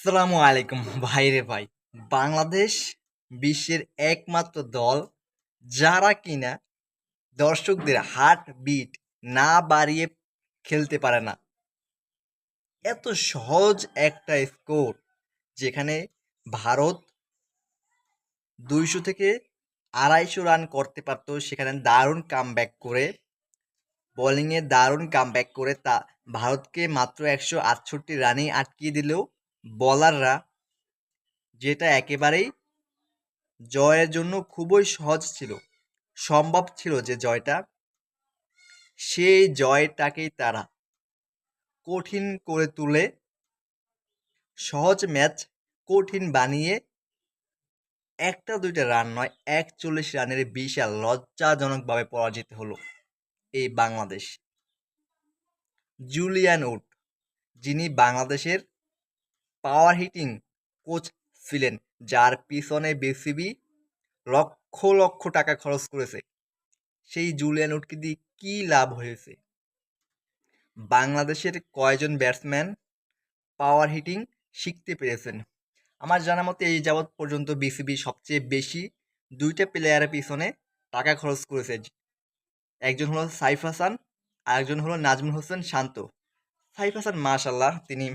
আসসালামু আলাইকুম ভাইরে ভাই। বাংলাদেশ বিশ্বের একমাত্র দল যারা কিনা দর্শকদের হার্ট বিট না বাড়িয়ে খেলতে পারে না। এত সহজ একটা স্কোর যেখানে ভারত 200 থেকে 250 রান করতে পারত, সেখানে দারুণ কামব্যাক করে বোলিংয়ে দারুণ কামব্যাক করে তা ভারতকে মাত্র 168 রানেই আটকিয়ে দিলেও বোলাররা, যেটা একেবারেই জয়ের জন্য খুবই সহজ ছিল, সম্ভব ছিল যে জয়টা, সেই জয়টাকেই তারা কঠিন করে তুলে সহজ ম্যাচ কঠিন বানিয়ে একটা দুইটা রান নয় 41 রানের বিশাল লজ্জাজনকভাবে পরাজিত হলো এই বাংলাদেশ। জুলিয়ান উড, যিনি বাংলাদেশের পাওয়ার হিটিং কোচ ছিলেন, যার পিছনে বিসিবি লক্ষ লক্ষ টাকা খরচ করেছে, সেই জুলিয়ান উডকে দিয়ে কি লাভ হয়েছে? বাংলাদেশের কয়জন ব্যাটসম্যান পাওয়ার হিটিং শিখতে পেরেছেন? আমার জানা মতে এই যাবৎ পর্যন্ত বিসিবি সবচেয়ে বেশি দুইটা প্লেয়ারের পিছনে টাকা খরচ করেছে। একজন হলো সাইফ হাসান, আর একজন হলো নাজমুল হোসেন শান্ত। সাইফ হাসান মাশাল্লাহ, তিনি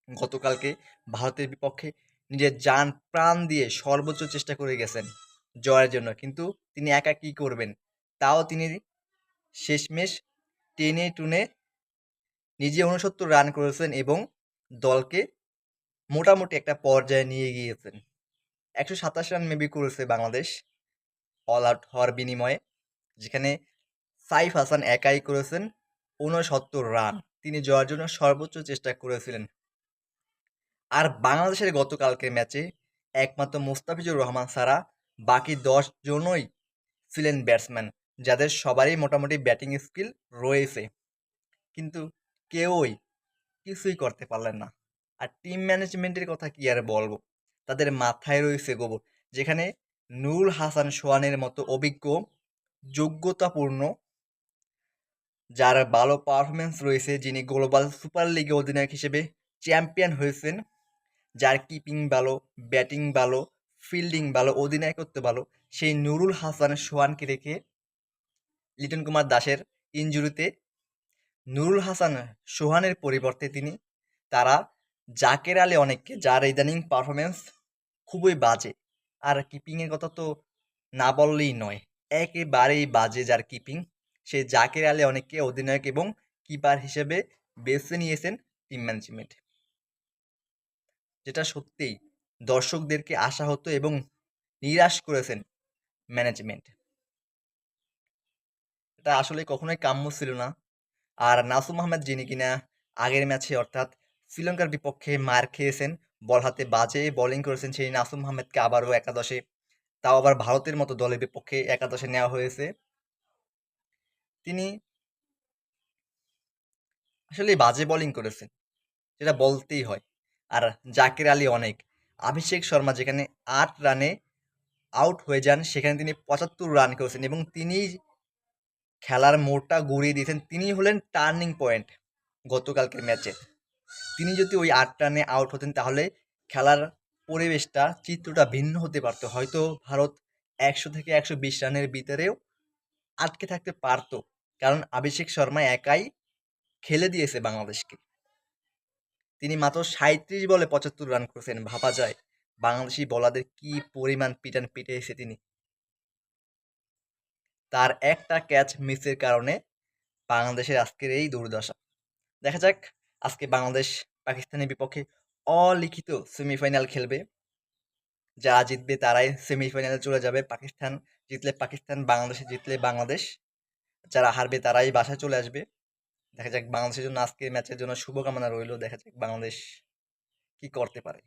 গতকালকে ভারতের বিপক্ষে নিজের জান প্রাণ দিয়ে সর্বোচ্চ চেষ্টা করে গেছেন জয়ের জন্য, কিন্তু তিনি একা কি করবেন? তাও তিনি শেষমেশ টেনে টুনে নিজে 69 রান করেছেন এবং দলকে মোটামুটি একটা পর্যায়ে নিয়ে গিয়েছেন। 127 রান মেবি করেছে বাংলাদেশ অল আউট হওয়ার বিনিময়ে, যেখানে সাইফ হাসান একাই করেছেন 69 রান। তিনি জয়ের জন্য সর্বোচ্চ চেষ্টা করেছিলেন। আর বাংলাদেশের গতকালকের ম্যাচে একমাত্র মুস্তাফিজুর রহমান ছাড়া বাকি 10 জনই ছিলেন ব্যাটসম্যান, যাদের সবারই মোটামুটি ব্যাটিং স্কিল রয়েছে, কিন্তু কেউই কিছুই করতে পারলেন না। আর টিম ম্যানেজমেন্টের কথা কি আর বলবো, তাদের মাথায় রয়েছে গোবর। যেখানে নুরুল হাসান সোহানের মতো অভিজ্ঞ, যোগ্যতাপূর্ণ, যার ভালো পারফরমেন্স রয়েছে, যিনি গ্লোবাল সুপার লিগে অধিনায়ক হিসেবে চ্যাম্পিয়ন হয়েছেন, যার কিপিং ভালো, ব্যাটিং ভালো, ফিল্ডিং ভালো, অধিনায়কত্ব ভালো, সেই নুরুল হাসান সোহানকে রেখে লিটন কুমার দাসের ইনজুরিতে নুরুল হাসান সোহানের পরিবর্তে তারা জাকের আলী অনেককে, যার ইদানিং পারফরমেন্স খুবই বাজে, আর কিপিংয়ের কথা তো না বললেই নয়, একেবারেই বাজে যার কিপিং, সেই জাকের আলী অনেককে অধিনায়ক এবং কিপার হিসেবে বেছে নিয়েছেন টিম ম্যানেজমেন্ট, যেটা সত্যিই দর্শকদেরকে আশাহত এবং নিরাশ করেছেন ম্যানেজমেন্ট। এটা আসলে কখনোই কাম্য ছিল না। আর নাসুম আহমেদ, যিনি কিনা আগের ম্যাচে অর্থাৎ শ্রীলঙ্কার বিপক্ষে মার খেয়েছেন, বল হাতে বাজে বোলিং করেছেন, সেই নাসুম আহমেদকে আবারও একাদশে, তাও আবার ভারতের মতো দলের বিপক্ষে একাদশে নেওয়া হয়েছে। তিনি আসলে বাজে বোলিং করেছেন, যেটা বলতেই হয়। আর জাকির আলী অনেক, অভিষেক শর্মা যেখানে 8 রানে আউট হয়ে যান, সেখানে তিনি 75 রান করেছেন এবং তিনি খেলার মোড়টা ঘুরিয়ে দিয়েছেন। তিনি হলেন টার্নিং পয়েন্ট গতকালকের ম্যাচে। তিনি যদি ওই 8 রানে আউট হতেন, তাহলে খেলার পরিবেশটা, চিত্রটা ভিন্ন হতে পারত। হয়তো ভারত 100 থেকে 120 রানের ভিতরেও আটকে থাকতে পারত, কারণ অভিষেক শর্মা একাই খেলে দিয়েছে বাংলাদেশকে। তিনি মাত্র 37 বলে 75 রান করেছেন। ভাবা যায় বাংলাদেশি বোলারদের কি পরিমাণ পিটান পিটিয়েছে তিনি। তার একটা ক্যাচ মিসের কারণে বাংলাদেশের আজকের এই দুর্দশা। দেখা যাক, আজকে বাংলাদেশ পাকিস্তানের বিপক্ষে অলিখিত সেমিফাইনাল খেলবে। যারা জিতবে তারাই সেমিফাইনালে চলে যাবে। পাকিস্তান জিতলে পাকিস্তান, বাংলাদেশে জিতলে বাংলাদেশ, যারা হারবে তারাই বাসায় চলে আসবে। দেখা যাক, বাংলাদেশের জন্য আজকের ম্যাচের জন্য শুভকামনা রইল। দেখা যাক বাংলাদেশ কি করতে পারে।